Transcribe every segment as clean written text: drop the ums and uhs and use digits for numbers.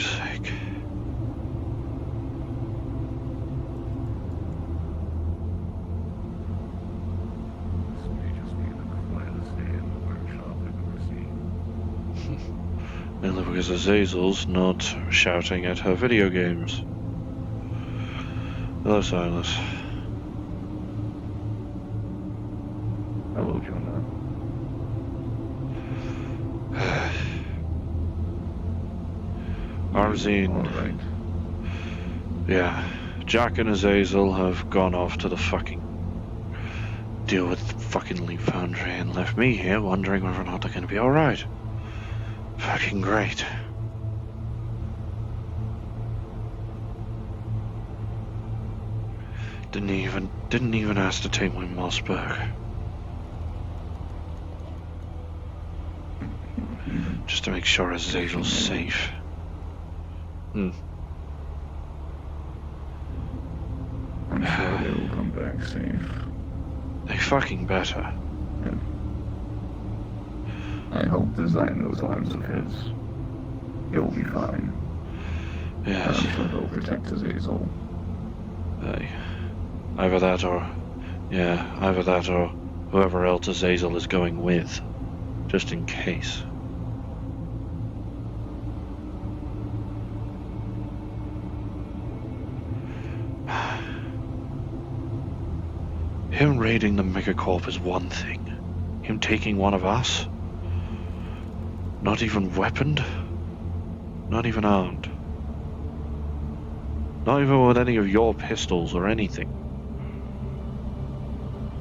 fuck's sake. This may just be the quietest day in the workshop I've ever seen. Mainly because Azazel's not shouting at her video games. Hello, Silas. Hello, Jonah. Armsy and... Alright. Yeah. Jack and Azazel have gone off to the fucking... deal with fucking Leap Foundry and left me here wondering whether or not they're gonna be alright. Fucking great. Didn't even ask to take my Mossberg. Just to make sure Azazel's safe. I'm sure they will come back safe. They fucking better. I hope to design those arms of his. He'll be fine. Yes. I'm sure they'll protect Azazel. Either that or whoever else Azazel is going with. Just in case. Him raiding the Megacorp is one thing. Him taking one of us? Not even weaponed? Not even armed? Not even with any of your pistols or anything?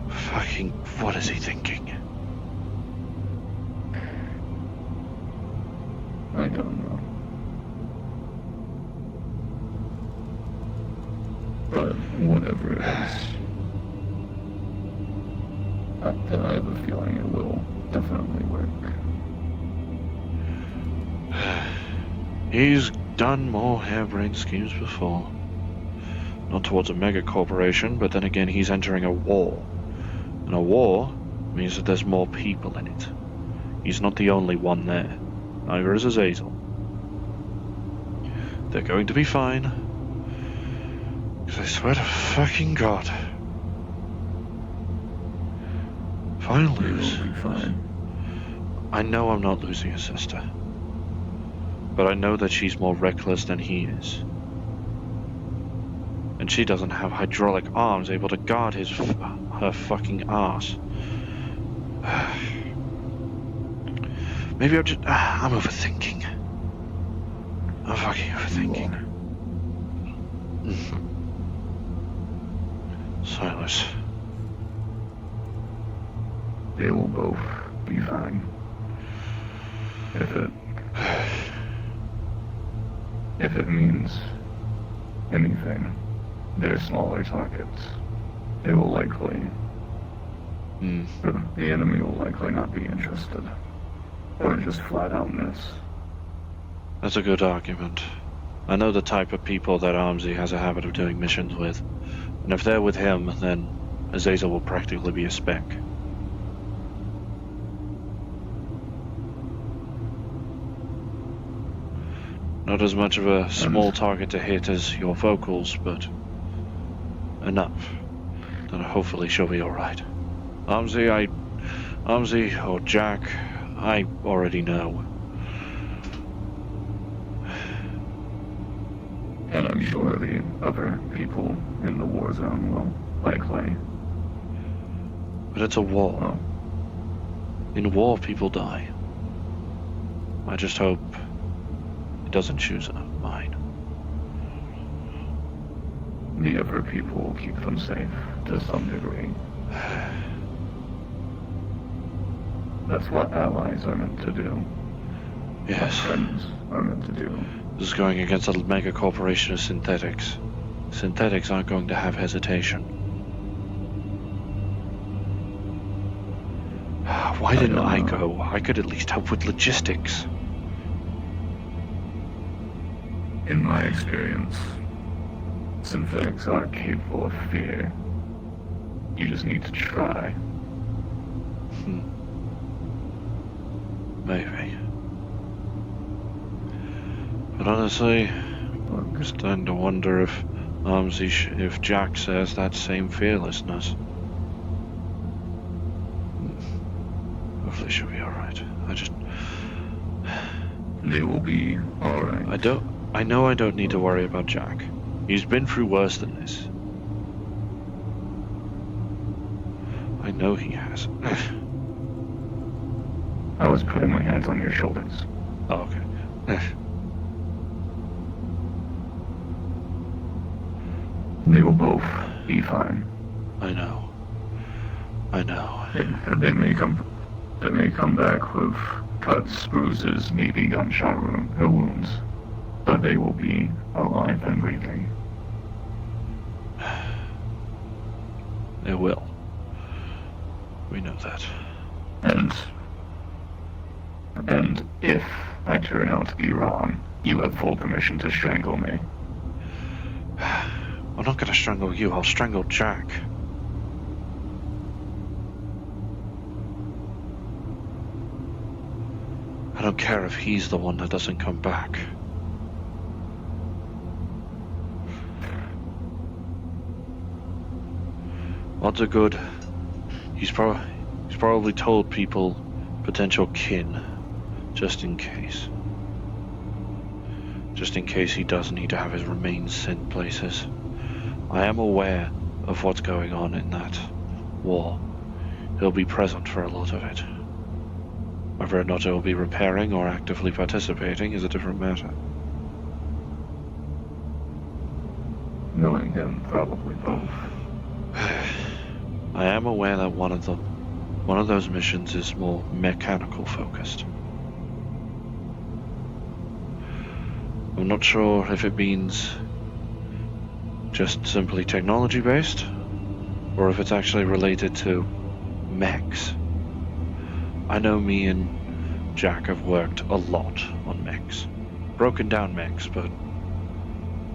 Fucking, what is he thinking? I don't know. But whatever it is, I have a feeling it will definitely work. He's done more harebrained schemes before. Not towards a mega corporation, but then again he's entering a war. And a war means that there's more people in it. He's not the only one there. Neither is Azazel. They're going to be fine. Because I swear to fucking God. If I lose... It'll be fine. I know I'm not losing a sister. But I know that she's more reckless than he is. And she doesn't have hydraulic arms able to guard her fucking ass. Maybe I'm overthinking. I'm fucking overthinking. Silas. They will both be fine. If it means anything, they're smaller targets. They will likely... The enemy will likely not be interested. Or just flat out miss. That's a good argument. I know the type of people that Armsy has a habit of doing missions with. And if they're with him, then Azazel will practically be a speck. Not as much of a small target to hit as your vocals, but enough. Then hopefully she'll be alright. Armsy or Jack, I already know. And I'm sure the other people in the war zone will likely. But it's a war. Well, In war, people die. I just hope it doesn't choose mine. the other people will keep them safe to some degree. That's what allies are meant to do. Yes. What friends are meant to do. This is going against a mega corporation of synthetics. Synthetics aren't going to have hesitation. Why didn't I go? I could at least help with logistics. In my experience, synthetics are capable of fear. You just need to try. Maybe. But honestly, I'm starting to wonder if if Jack shares that same fearlessness. Hopefully she'll be alright. They will be alright. I know I don't need to worry about Jack. He's been through worse than this. I know he has. I was putting my hands on your shoulders. Oh, okay. They will both be fine. I know. They may come back with cuts, bruises, maybe gunshot wounds, but they will be alive and breathing. They will. We know that. And if I turn out to be wrong, you have full permission to strangle me. I'm not gonna strangle you, I'll strangle Jack. I don't care if he's the one that doesn't come back. Odds are good. He's probably told people potential kin, just in case. Just in case he does need to have his remains sent places. I am aware of what's going on in that war. He'll be present for a lot of it. Whether or not he'll be repairing or actively participating is a different matter. Knowing him, probably both. I am aware that one of those missions is more mechanical focused. I'm not sure if it means just simply technology based, or if it's actually related to mechs. I know me and Jack have worked a lot on mechs. Broken down mechs, but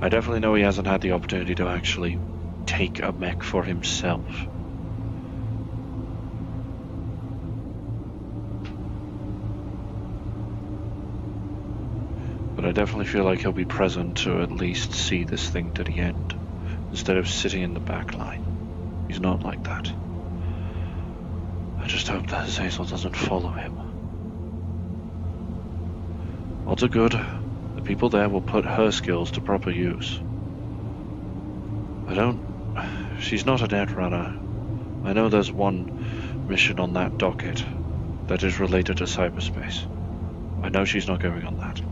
I definitely know he hasn't had the opportunity to actually take a mech for himself. But I definitely feel like he'll be present to at least see this thing to the end, instead of sitting in the back line. He's not like that. I just hope that Azazel doesn't follow him. Odds are good. The people there will put her skills to proper use. She's not a netrunner. I know there's one mission on that docket that is related to cyberspace. I know she's not going on that.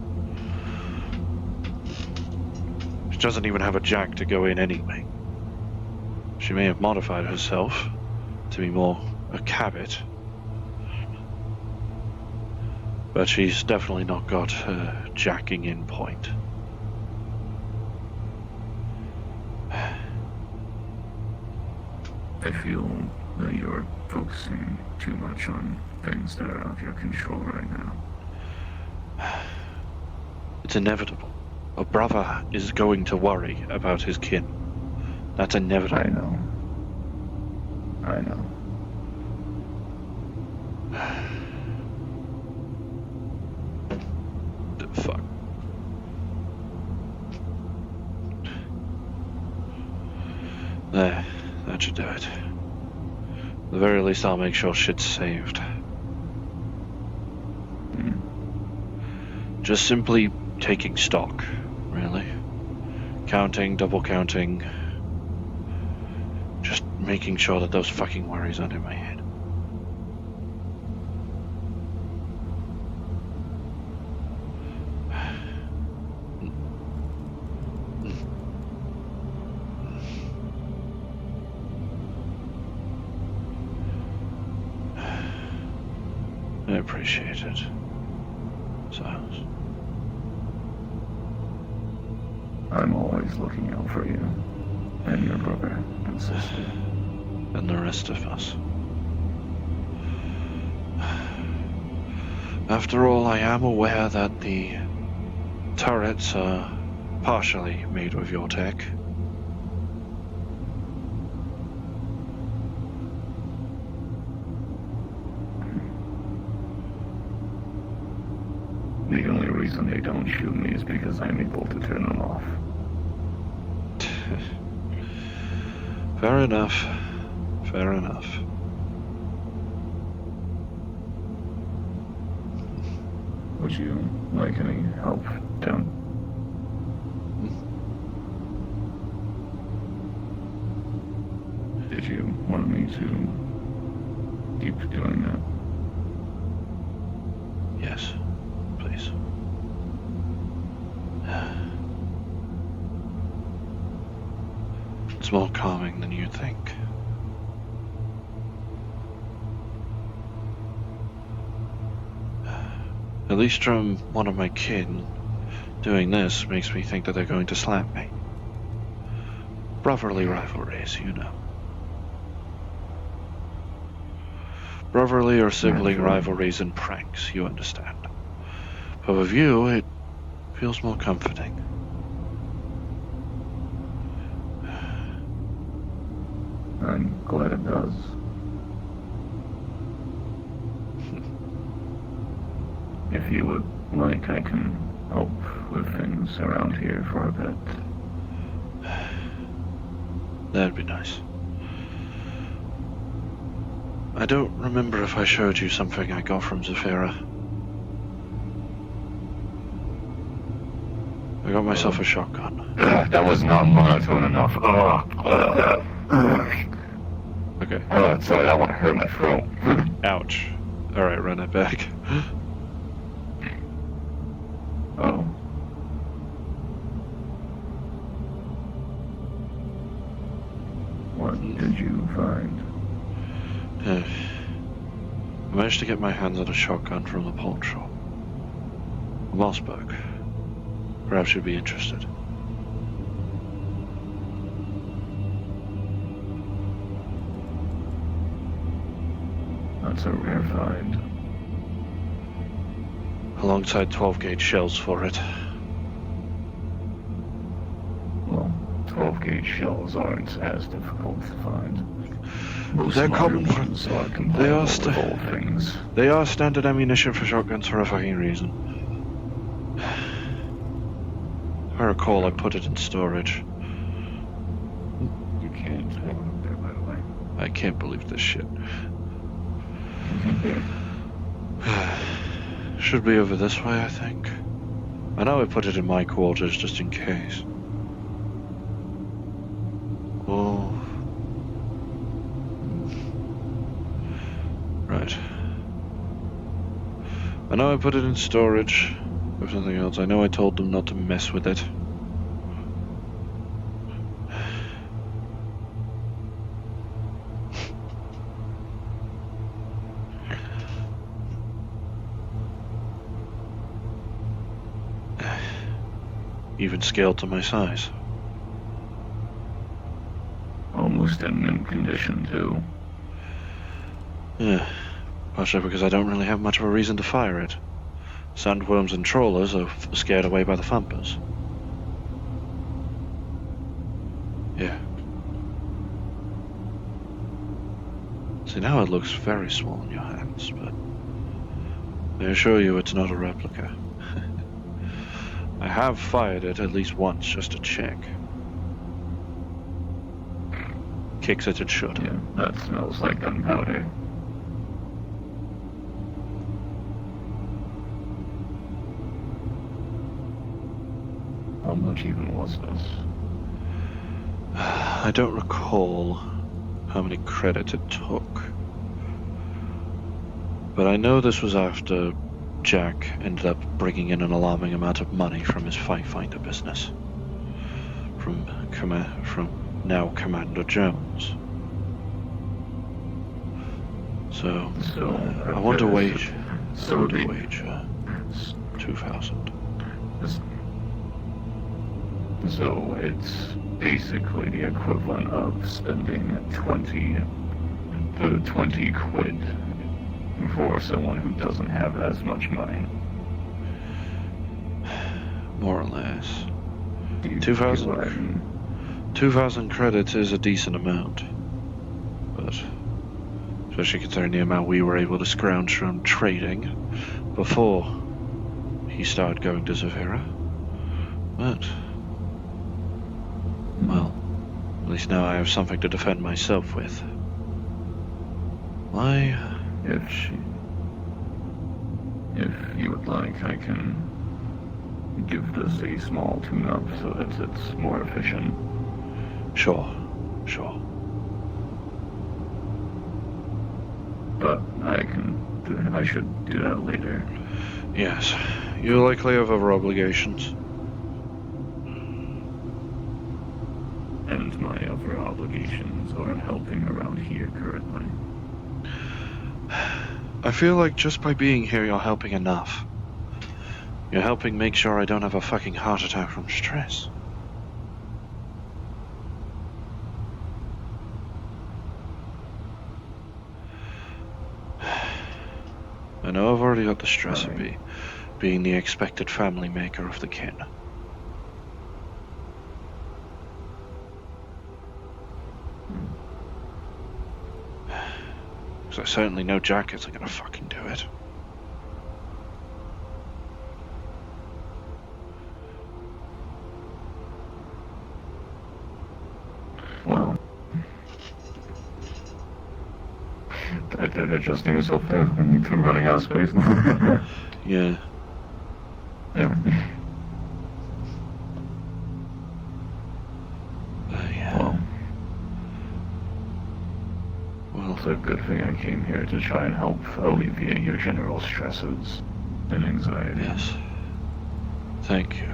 She doesn't even have a jack to go in anyway. She may have modified herself to be more a cabot, but she's definitely not got a jacking in point. I feel that you're focusing too much on things that are out of your control right now. It's inevitable. A brother is going to worry about his kin. That's inevitable. I know. Fuck. There, that should do it. At the very least, I'll make sure shit's saved. Just simply taking stock, really. Counting, double counting. Just making sure that those fucking worries aren't in my head. I appreciate it. Silas. I'm always looking out for you and your brother and sister. And the rest of us. After all, I am aware that the turrets are partially made with your tech. The only reason they don't shoot me is because I'm able to turn them off. Fair enough. Fair enough. Would you like any help down? Did you want me to keep doing that? Yes, please. It's more calming than you'd think. At least from one of my kin, doing this makes me think that they're going to slap me. Brotherly rivalries, you know. Brotherly or sibling rivalries and pranks, you understand. But with you, it feels more comforting. I'm glad it does. If you would like, I can help with things around here for a bit. That'd be nice. I don't remember if I showed you something I got from Zafira. I got myself a shotgun. That was not monotone enough. Okay. Oh, sorry, that one hurt my throat. Ouch. Alright, run it back. Oh. What did you find? I managed to get my hands on a shotgun from the pawn shop. Mossberg. Perhaps you'd be interested. That's a rare find. Alongside 12-gauge shells for it. Well, 12-gauge shells aren't as difficult to find. Most They're modern common ones are compatible with all things. They are standard ammunition for shotguns for a fucking reason. If I recall, I put it in storage. You can't hold up there, by the way. I can't believe this shit. Should be over this way, I think. I know I put it in my quarters just in case. Oh. Right. I know I put it in storage. If nothing else, I know I told them not to mess with it. Even scaled to my size. Almost in mint condition, too. Yeah, partially because I don't really have much of a reason to fire it. Sandworms and trawlers are scared away by the thumpers. Yeah. See, now it looks very small in your hands, but I assure you it's not a replica. I have fired it at least once just to check. Kicks it should. Yeah, that smells like gunpowder. How much even was this? I don't recall how many credits it took. But I know this was after Jack ended up bringing in an alarming amount of money from his Fight-Finder business. From now Commander Jones. So I want to wage 2,000. So it's basically the equivalent of spending 20 quid for someone who doesn't have as much money. More or less. 2,000. 2,000 credits is a decent amount. But especially considering the amount we were able to scrounge from trading before he started going to Zafira. But, well, at least now I have something to defend myself with. If you would like, I can give this a small tune-up so that it's more efficient. Sure. But I should do that later. Yes, you likely have other obligations. And my other obligations are helping around here currently. I feel like just by being here you're helping enough. You're helping make sure I don't have a fucking heart attack from stress. I know I've already got the stress of being the expected family maker of the kin. Because I certainly know jackets are gonna fucking do it. Well, adjusting yourself there to running out of space. Yeah. Yeah. Yeah. Well, It's a good thing I came here to try and help alleviate your general stresses and anxiety. yes. Thank you.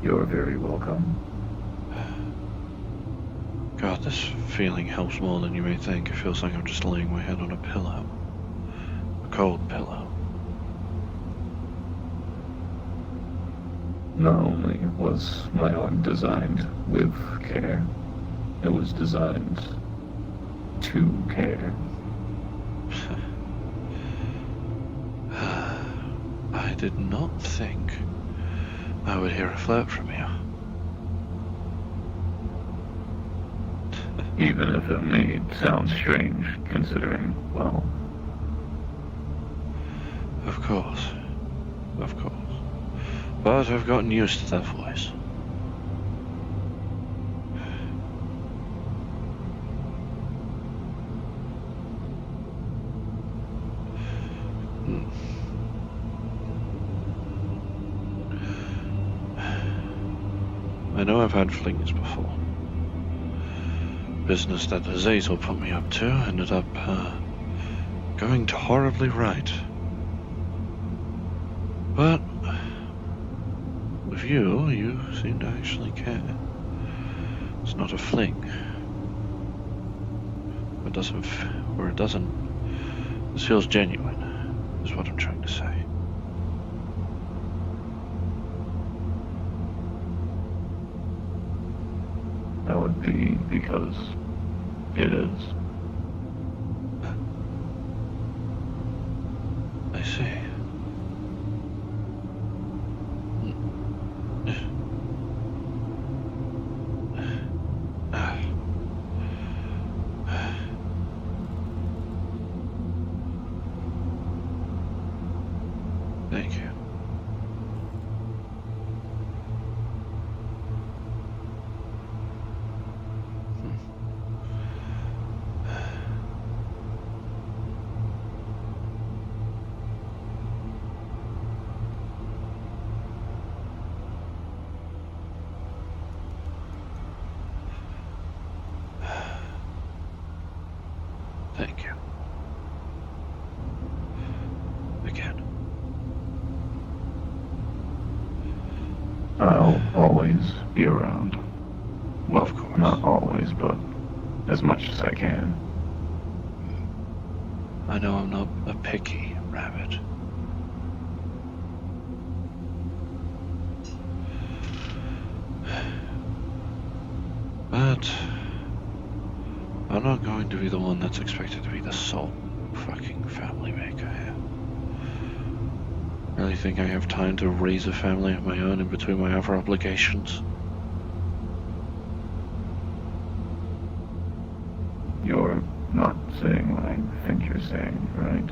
You're very welcome. God, this feeling helps more than you may think. It feels like I'm just laying my head on a pillow. A cold pillow. Not only was my arm designed with care, it was designed to care. I did not think I would hear a flirt from you. Even if it may sound strange, considering, well... Of course. But I've gotten used to that voice. I know I've had flings before. Business that Azazel put me up to ended up going to horribly right. But with you seem to actually care. It's not a fling. It doesn't. This feels genuine, is what I'm trying to say. That would be because it is. I see. Thank you. Thank you. Again. I'll always be around. Well, Of course. not always, but as much as I can. I know I'm not a picky rabbit. But I'm not going to be the one that's expected to be the sole fucking family maker here. Really think I have time to raise a family of my own in between my other obligations? not saying what I think you're saying, right?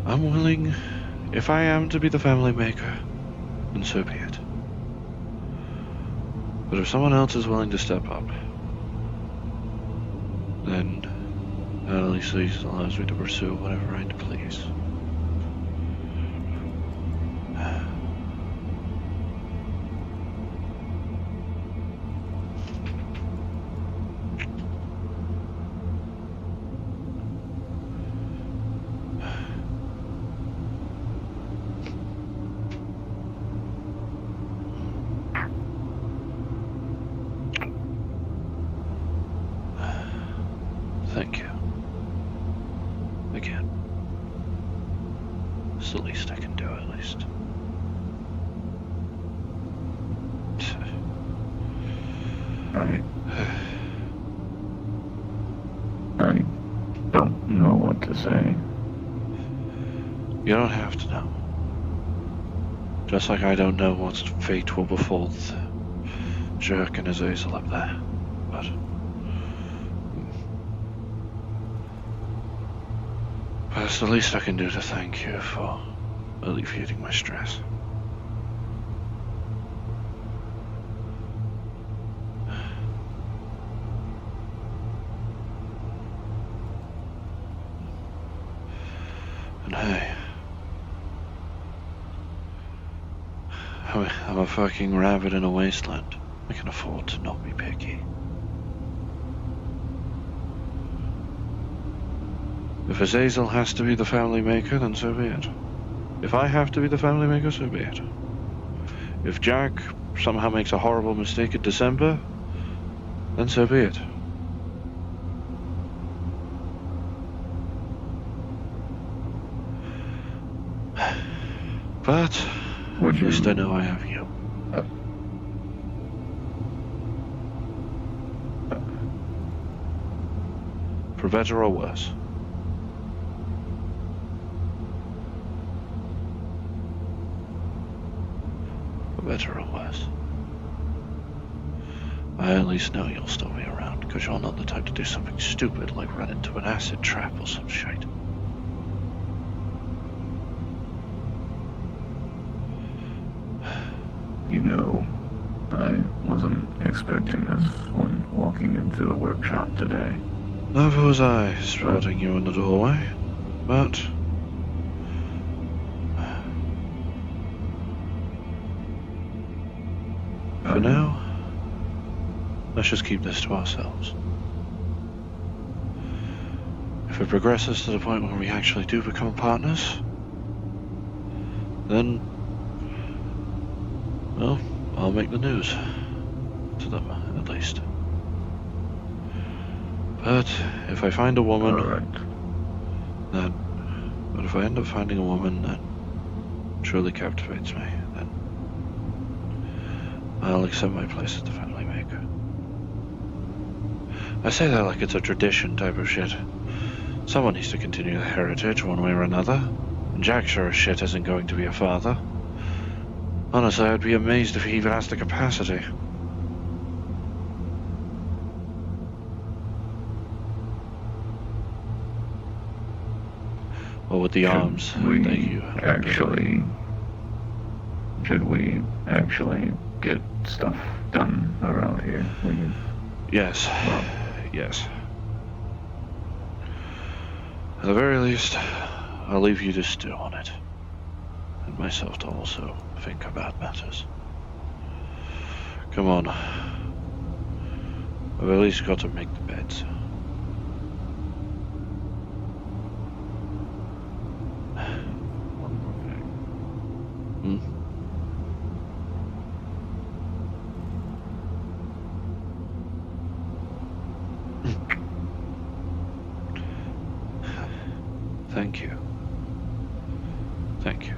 I'm willing, if I am to be the family maker, then so be it. But if someone else is willing to step up, then at least this allows me to pursue whatever I please. Thank you. Again. It's the least I can do, at least. I don't know what to say. You don't have to know. Just like I don't know what fate will befall the jerk and Azazel up there. But that's the least I can do to thank you for alleviating my stress. And hey, I'm a fucking rabbit in a wasteland. I can afford to not be picky. If Azazel has to be the family maker, then so be it. If I have to be the family maker, so be it. If Jack somehow makes a horrible mistake in December, then so be it. But at least I know I have you. For better or worse. For better or worse. I at least know you'll still be around, because you're not the type to do something stupid like run into an acid trap or some shit. You know, I wasn't expecting this when walking into the workshop today. Neither was I, spotting you in the doorway, but for now, let's just keep this to ourselves. If it progresses to the point where we actually do become partners, then, well, I'll make the news. To them, at least. But if I find a woman, but if I end up finding a woman that truly captivates me, then I'll accept my place as the family maker. I say that like it's a tradition type of shit. Someone needs to continue the heritage one way or another, and Jack sure as shit isn't going to be a father. Honestly, I'd be amazed if he even has the capacity. Or with the arms that you have. Should we actually get stuff done around here? Yes. Well, yes. At the very least, I'll leave you to stew on it. And myself to also think about matters. Come on. I've at least got to make the beds. Thank you. Thank you.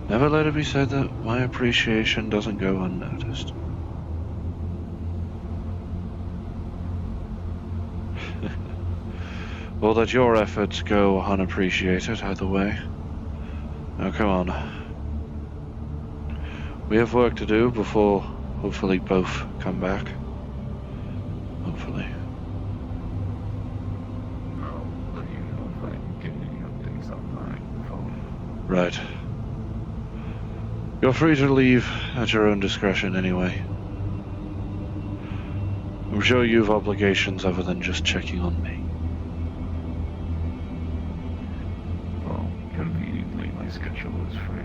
Never let it be said that my appreciation doesn't go unnoticed. Or that your efforts go unappreciated either way. Now come on. We have work to do before hopefully both come back. Hopefully. I'll let you know if I get any updates on my phone. Right. You're free to leave at your own discretion anyway. I'm sure you've obligations other than just checking on me. Well, conveniently, my schedule is free.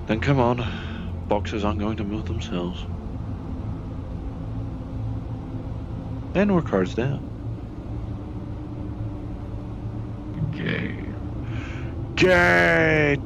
Then come on. Boxes aren't going to move themselves. And we're cards down. Gay. Gay!